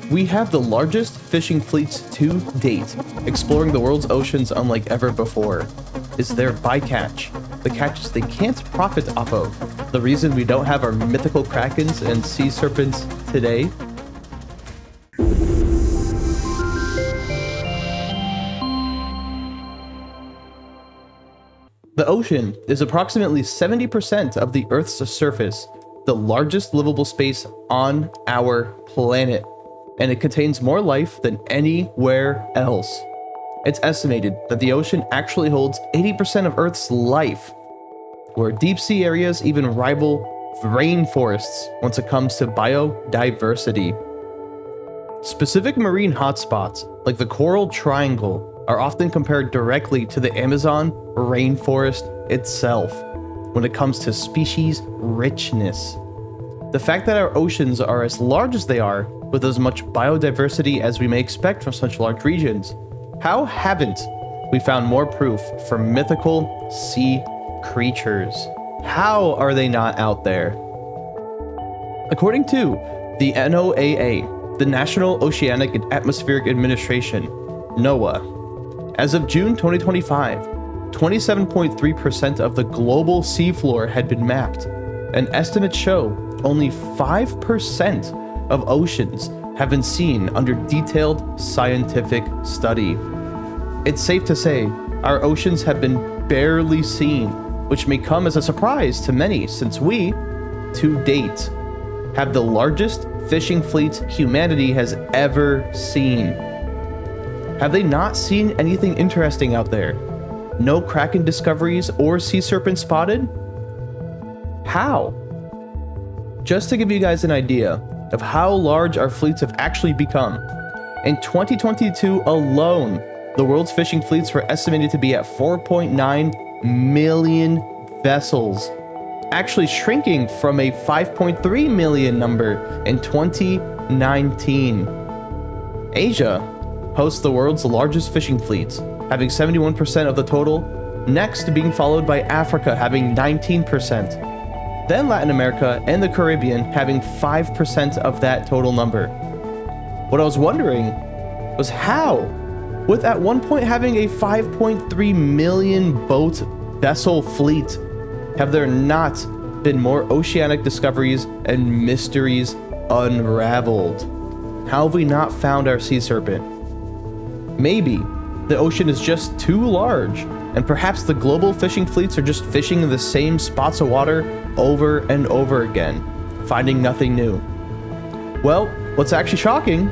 We have the largest fishing fleets to date, exploring the world's oceans unlike ever before. Is there bycatch, the catches they can't profit off of, the reason we don't have our mythical krakens and sea serpents today? The ocean is approximately 70% of the Earth's surface, the largest livable space on our planet, and it contains more life than anywhere else. It's estimated that the ocean actually holds 80% of Earth's life, where deep sea areas even rival rainforests once it comes to biodiversity. Specific marine hotspots, like the Coral Triangle, are often compared directly to the Amazon rainforest itself when it comes to species richness. The fact that our oceans are as large as they are, with as much biodiversity as we may expect from such large regions, how haven't we found more proof for mythical sea creatures? How are they not out there? According to the NOAA, the National Oceanic and Atmospheric Administration, NOAA, as of June 2025, 27.3% of the global seafloor had been mapped, and estimates show only 5% of oceans have been seen under detailed scientific study. It's safe to say our oceans have been barely seen, which may come as a surprise to many since we, to date, have the largest fishing fleets humanity has ever seen. Have they not seen anything interesting out there? No Kraken discoveries or sea serpents spotted? How? Just to give you guys an idea of how large our fleets have actually become, in 2022 alone, the world's fishing fleets were estimated to be at 4.9 million vessels, actually shrinking from a 5.3 million number in 2019. Asia hosts the world's largest fishing fleets, having 71% of the total, next being followed by Africa having 19%, then Latin America and the Caribbean having 5% of that total number. What I was wondering was how, with at one point having a 5.3 million boat vessel fleet, have there not been more oceanic discoveries and mysteries unraveled? How have we not found our sea serpent? Maybe the ocean is just too large, and perhaps the global fishing fleets are just fishing in the same spots of water over and over again, finding nothing new. Well, what's actually shocking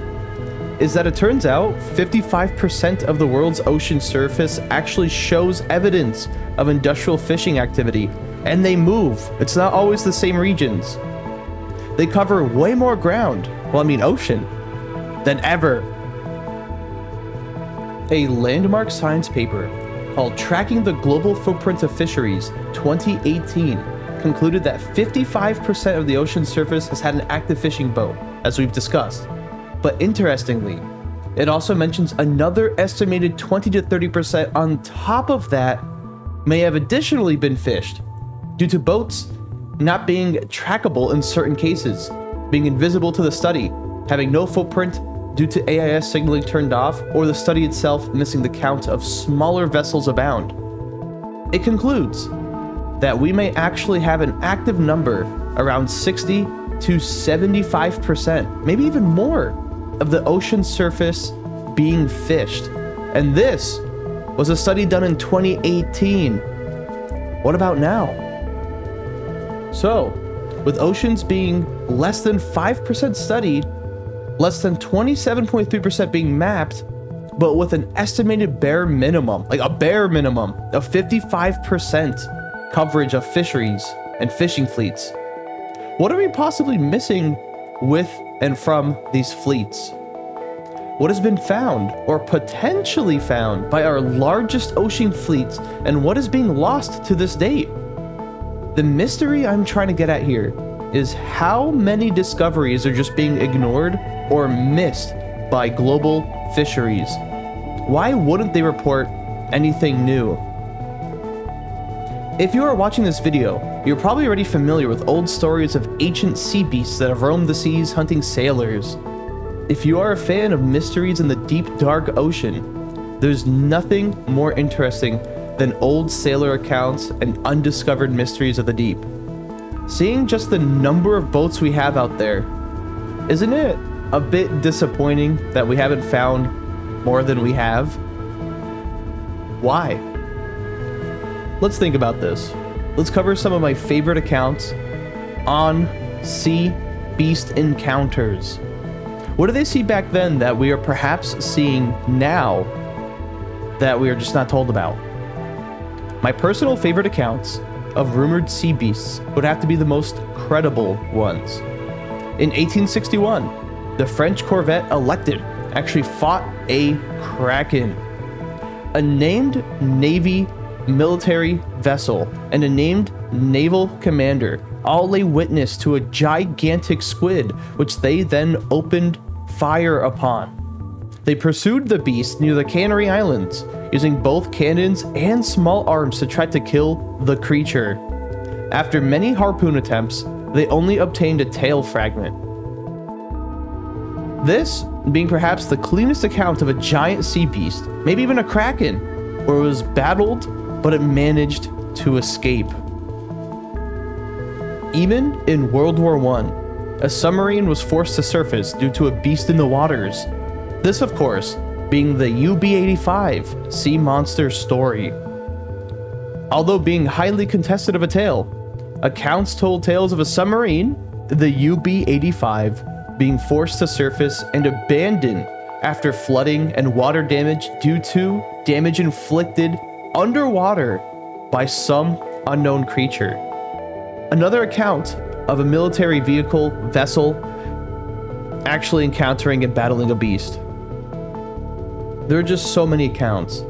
is that it turns out 55% of the world's ocean surface actually shows evidence of industrial fishing activity, and they move. It's not always the same regions. They cover way more ground, ocean, than ever. A landmark science paper called Tracking the Global Footprint of Fisheries 2018 concluded that 55% of the ocean surface has had an active fishing boat, as we've discussed. But interestingly, it also mentions another estimated 20 to 30% on top of that may have additionally been fished, due to boats not being trackable in certain cases, being invisible to the study, having no footprint due to AIS signaling turned off, or the study itself missing the count of smaller vessels abound. It concludes that we may actually have an active number around 60 to 75%, maybe even more, of the ocean surface being fished. And this was a study done in 2018. What about now? So, with oceans being less than 5% studied, less than 27.3% being mapped, but with an estimated bare minimum of 55% coverage of fisheries and fishing fleets, what are we possibly missing with and from these fleets? What has been found or potentially found by our largest ocean fleets, and what is being lost to this date? The mystery I'm trying to get at here is how many discoveries are just being ignored or missed by global fisheries. Why wouldn't they report anything new? If you are watching this video, you're probably already familiar with old stories of ancient sea beasts that have roamed the seas hunting sailors. if you are a fan of mysteries in the deep, dark ocean, there's nothing more interesting than old sailor accounts and undiscovered mysteries of the deep. Seeing just the number of boats we have out there, isn't it a bit disappointing that we haven't found more than we have? Why? Let's think about this. Let's cover some of my favorite accounts on sea beast encounters. What did they see back then that we are perhaps seeing now that we are just not told about? My personal favorite accounts of rumored sea beasts would have to be the most credible ones. In 1861, the French corvette Alecton actually fought a Kraken. A named Navy military vessel and a named naval commander all lay witness to a gigantic squid, which they then opened fire upon. They pursued the beast near the Canary Islands, using both cannons and small arms to try to kill the creature. After many harpoon attempts, they only obtained a tail fragment. This being perhaps the cleanest account of a giant sea beast, maybe even a kraken, where it was battled, but it managed to escape. Even in World War I, a submarine was forced to surface due to a beast in the waters. This, of course, being the UB-85 sea monster story. Although being highly contested of a tale, accounts told tales of a submarine, the UB-85, being forced to surface and abandoned after flooding and water damage due to damage inflicted underwater by some unknown creature. Another account of a military vehicle vessel actually encountering and battling a beast. There are just so many accounts.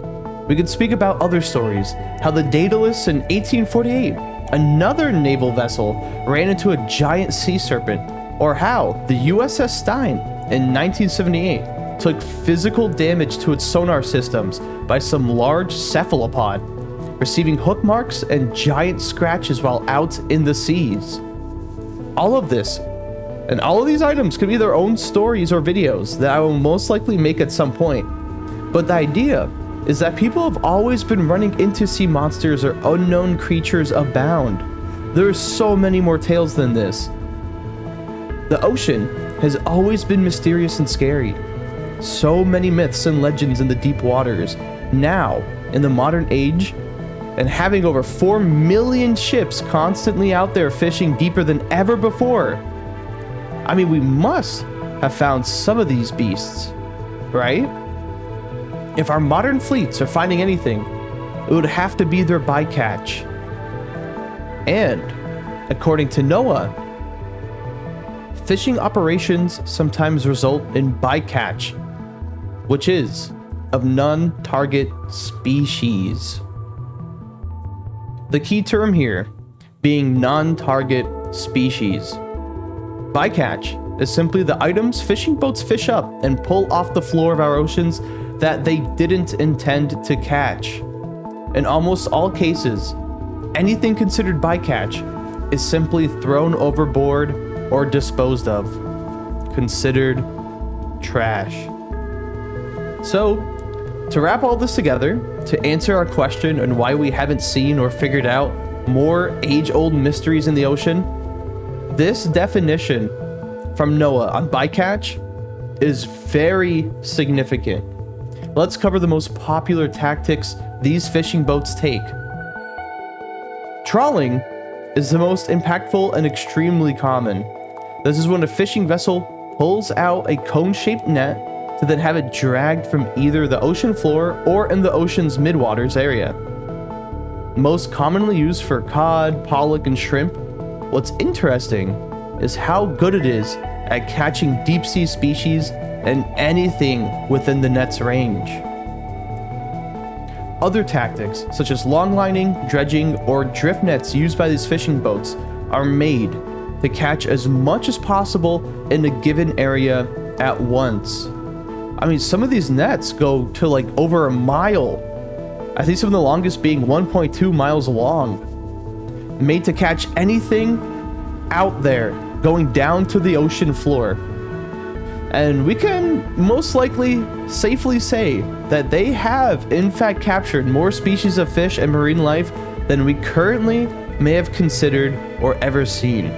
We could speak about other stories, how the Daedalus in 1848, another naval vessel, ran into a giant sea serpent, or how the USS Stein in 1978 took physical damage to its sonar systems by some large cephalopod, receiving hook marks and giant scratches while out in the seas. All of this, and all of these items could be their own stories or videos that I will most likely make at some point. But the idea is that people have always been running into sea monsters or unknown creatures abound. There are so many more tales than this. The ocean has always been mysterious and scary. So many myths and legends in the deep waters. Now, in the modern age, and having over 4 million ships constantly out there fishing deeper than ever before. I mean, we must have found some of these beasts, right? If our modern fleets are finding anything, it would have to be their bycatch. And, according to NOAA, fishing operations sometimes result in bycatch, which is of non-target species. The key term here being non-target species. Bycatch is simply the items fishing boats fish up and pull off the floor of our oceans that they didn't intend to catch. In almost all cases, anything considered bycatch is simply thrown overboard or disposed of, considered trash. So, to wrap all this together, to answer our question on why we haven't seen or figured out more age-old mysteries in the ocean, this definition from NOAA on bycatch is very significant. Let's cover the most popular tactics these fishing boats take. Trawling is the most impactful and extremely common. This is when a fishing vessel pulls out a cone-shaped net to then have it dragged from either the ocean floor or in the ocean's midwaters area. Most commonly used for cod, pollock, and shrimp, what's interesting is how good it is at catching deep sea species and anything within the net's range. Other tactics, such as longlining, dredging, or drift nets used by these fishing boats, are made to catch as much as possible in a given area at once. I mean, some of these nets go to like over a mile. I think some of the longest being 1.2 miles long. Made to catch anything out there going down to the ocean floor. And we can most likely safely say that they have in fact captured more species of fish and marine life than we currently may have considered or ever seen.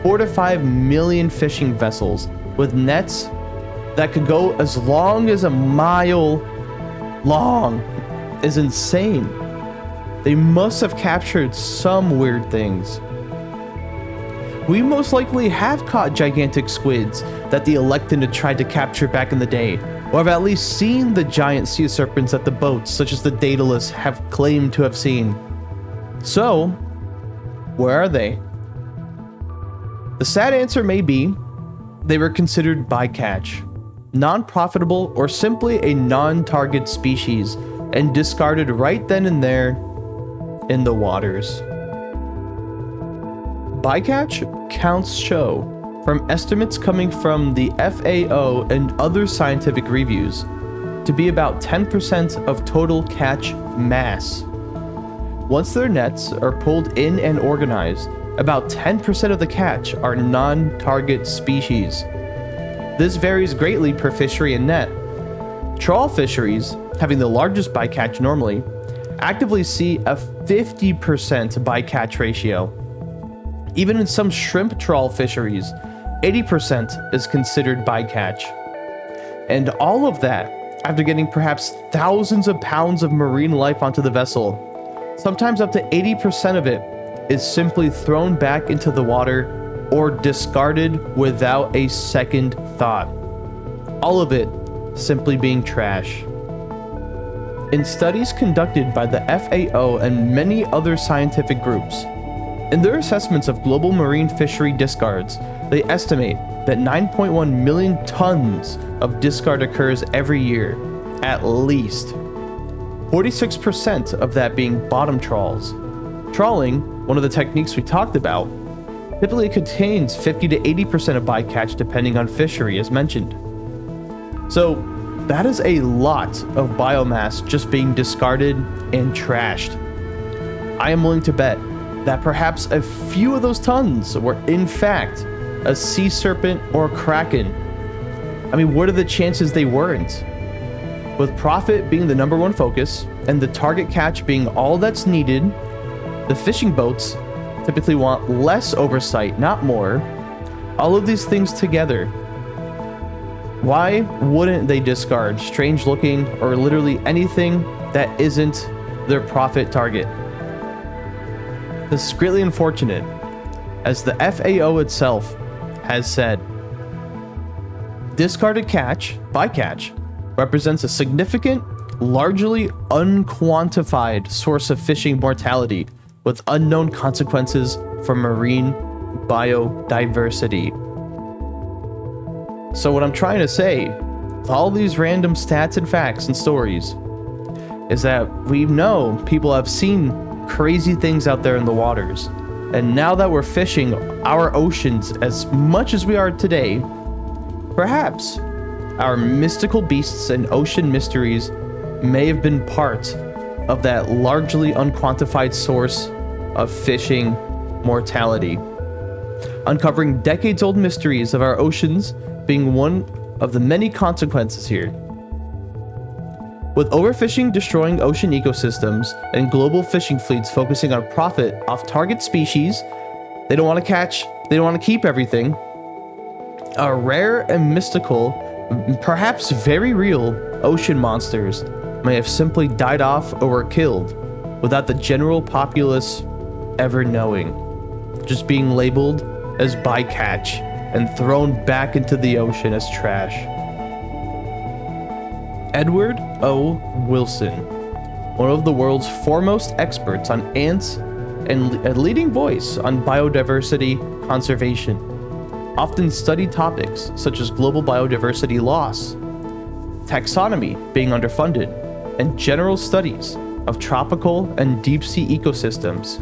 4 to 5 million fishing vessels with nets that could go as long as a mile long is insane. They must have captured some weird things. We most likely have caught gigantic squids that the Alecton had tried to capture back in the day, or have at least seen the giant sea serpents that the boats, such as the Daedalus, have claimed to have seen. So, where are they? The sad answer may be, they were considered bycatch, non-profitable or simply a non-target species, and discarded right then and there in the waters. Bycatch counts show, from estimates coming from the FAO and other scientific reviews, to be about 10% of total catch mass. Once their nets are pulled in and organized, about 10% of the catch are non-target species. This varies greatly per fishery and net. Trawl fisheries, having the largest bycatch normally, actively see a 50% bycatch ratio. Even in some shrimp trawl fisheries, 80% is considered bycatch. And all of that after getting perhaps thousands of pounds of marine life onto the vessel. Sometimes up to 80% of it is simply thrown back into the water or discarded without a second thought. All of it simply being trash. In studies conducted by the FAO and many other scientific groups, in their assessments of global marine fishery discards, they estimate that 9.1 million tons of discard occurs every year, at least. 46% of that being bottom trawls. Trawling, one of the techniques we talked about, typically contains 50 to 80% of bycatch depending on fishery, as mentioned. So, that is a lot of biomass just being discarded and trashed. I am willing to bet that perhaps a few of those tons were in fact a sea serpent or a kraken. I mean, what are the chances they weren't? With profit being the number one focus and the target catch being all that's needed, the fishing boats typically want less oversight, not more. All of these things together, why wouldn't they discard strange looking or literally anything that isn't their profit target? This is greatly unfortunate, as the FAO itself has said. Discarded catch, bycatch, represents a significant, largely unquantified source of fishing mortality with unknown consequences for marine biodiversity. So what I'm trying to say, with all these random stats and facts and stories, is that we know people have seen crazy things out there in the waters. And now that we're fishing our oceans as much as we are today, perhaps our mystical beasts and ocean mysteries may have been part of that largely unquantified source of fishing mortality. Uncovering decades-old mysteries of our oceans being one of the many consequences here. With overfishing destroying ocean ecosystems and global fishing fleets focusing on profit off target species, they don't want to catch, they don't want to keep everything. A rare and mystical, perhaps very real, ocean monsters may have simply died off or were killed without the general populace ever knowing, just being labeled as bycatch and thrown back into the ocean as trash. Edward O. Wilson, one of the world's foremost experts on ants and a leading voice on biodiversity conservation, often studied topics such as global biodiversity loss, taxonomy being underfunded, and general studies of tropical and deep sea ecosystems.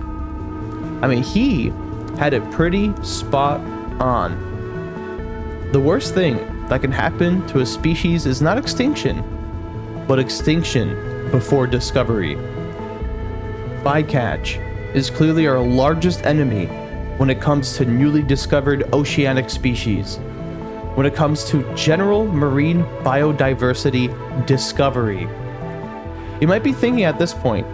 I mean, he had it pretty spot on. The worst thing that can happen to a species is not extinction, but extinction before discovery. Bycatch is clearly our largest enemy when it comes to newly discovered oceanic species. when it comes to general marine biodiversity discovery. You might be thinking at this point,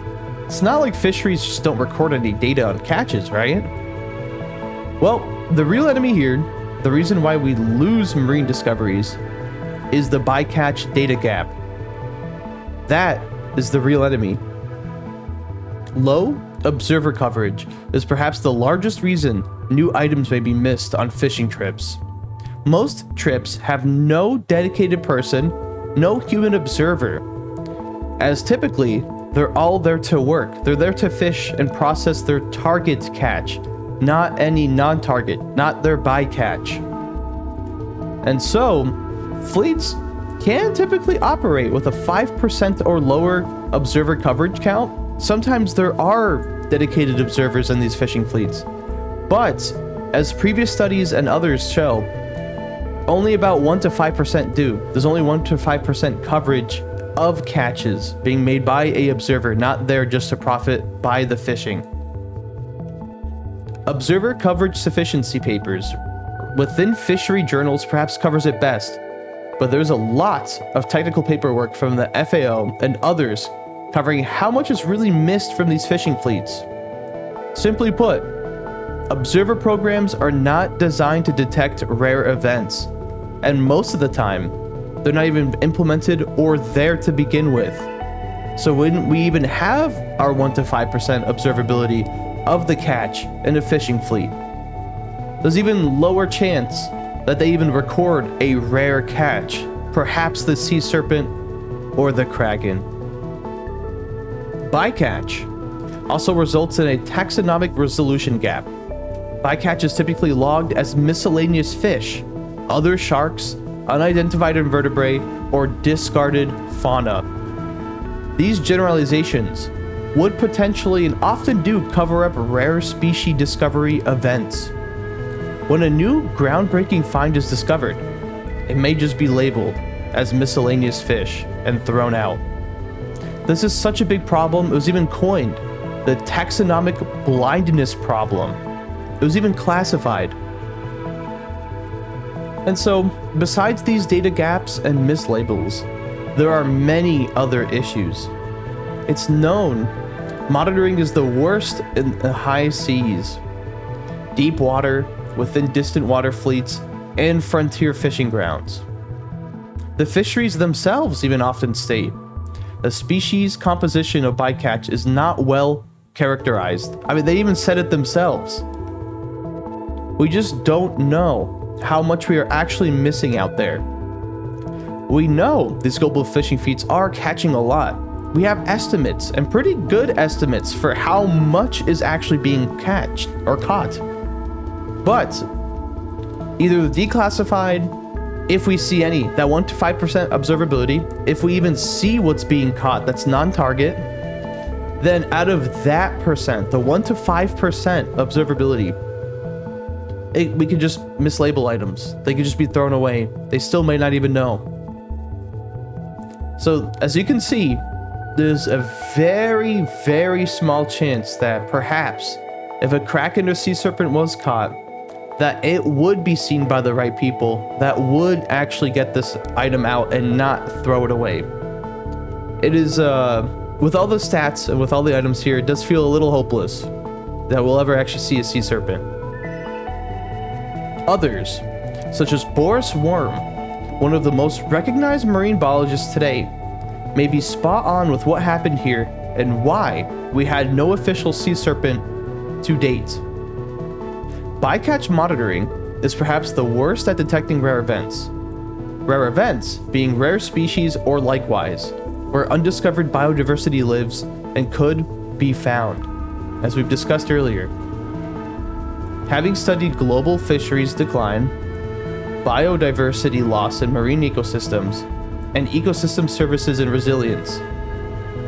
it's not like fisheries just don't record any data on catches, right? Well, the real enemy here, the reason why we lose marine discoveries, is the bycatch data gap. That is the real enemy. Low observer coverage is perhaps the largest reason new items may be missed on fishing trips. Most trips have no dedicated person, no human observer, as typically they're all there to work. They're there to fish and process their target catch, not any non-target, not their bycatch. And so, fleets can typically operate with a 5% or lower observer coverage count. Sometimes there are dedicated observers in these fishing fleets, but as previous studies and others show, only about 1 to 5% do. There's only 1 to 5% coverage of catches being made by a observer, not there just to profit by the fishing. Observer coverage sufficiency papers within fishery journals perhaps covers it best, but there's a lot of technical paperwork from the FAO and others covering how much is really missed from these fishing fleets. Simply put, observer programs are not designed to detect rare events, and most of the time, they're not even implemented or there to begin with. So when we even have our 1 to 5% observability of the catch in a fishing fleet, there's even lower chance that they even record a rare catch, perhaps the sea serpent or the Kraken. Bycatch also results in a taxonomic resolution gap. Bycatch is typically logged as miscellaneous fish, other sharks, unidentified invertebrate, or discarded fauna. These generalizations would potentially and often do cover up rare species discovery events. When a new groundbreaking find is discovered, it may just be labeled as miscellaneous fish and thrown out. This is such a big problem, it was even coined the taxonomic blindness problem. It was even classified. And so, besides these data gaps and mislabels, there are many other issues. It's known monitoring is the worst in the high seas, deep water, within distant water fleets, and frontier fishing grounds. The fisheries themselves even often state the species composition of bycatch is not well characterized. I mean, they even said it themselves. We just don't know how much we are actually missing out there. We know these global fishing fleets are catching a lot. We have estimates, and pretty good estimates, for how much is actually being catched or caught. But either the declassified, if we see any, that 1 to 5% observability, if we even see what's being caught that's non-target, then out of that percent, the 1 to 5% observability, we could just mislabel items. They could just be thrown away. They still may not even know. So as you can see, there's a very, very small chance that perhaps if a Kraken or sea serpent was caught, that it would be seen by the right people that would actually get this item out and not throw it away. It is, with all the stats and with all the items here, it does feel a little hopeless that we'll ever actually see a sea serpent. Others, such as Boris Worm, one of the most recognized marine biologists today, may be spot on with what happened here and why we had no official sea serpent to date. Bycatch monitoring is perhaps the worst at detecting rare events. Rare events being rare species or likewise, where undiscovered biodiversity lives and could be found, as we've discussed earlier. Having studied global fisheries decline, biodiversity loss in marine ecosystems, and ecosystem services and resilience,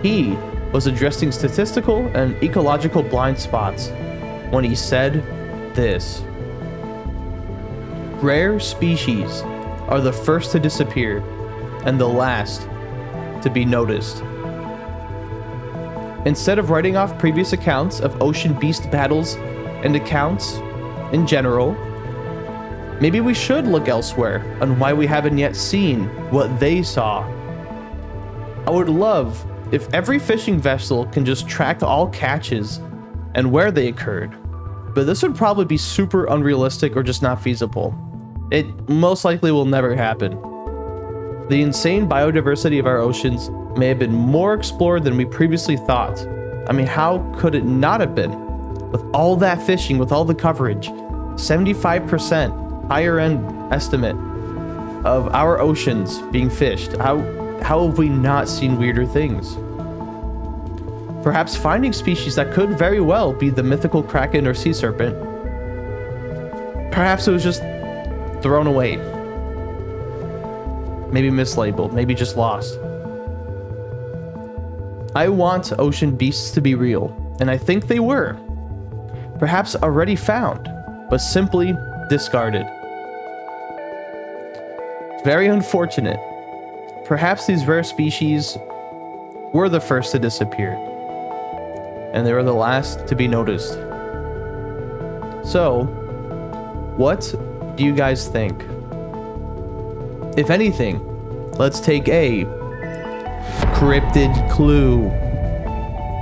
he was addressing statistical and ecological blind spots when he said this: rare species are the first to disappear and the last to be noticed. Instead of writing off previous accounts of ocean beast battles and accounts in general, Maybe we should look elsewhere on why we haven't yet seen what they saw. I would love if every fishing vessel can just track all catches and where they occurred, but this would probably be super unrealistic or just not feasible. It most likely will never happen. The insane biodiversity of our oceans may have been more explored than we previously thought. I mean, how could it not have been? With all that fishing, with all the coverage, 75% higher end estimate of our oceans being fished. How have we not seen weirder things? Perhaps finding species that could very well be the mythical Kraken or sea serpent. Perhaps it was just thrown away. Maybe mislabeled, maybe just lost. I want ocean beasts to be real, and I think they were. Perhaps already found, but simply discarded. Very unfortunate. Perhaps these rare species were the first to disappear, and they were the last to be noticed. So, what do you guys think? If anything, let's take a cryptid clue.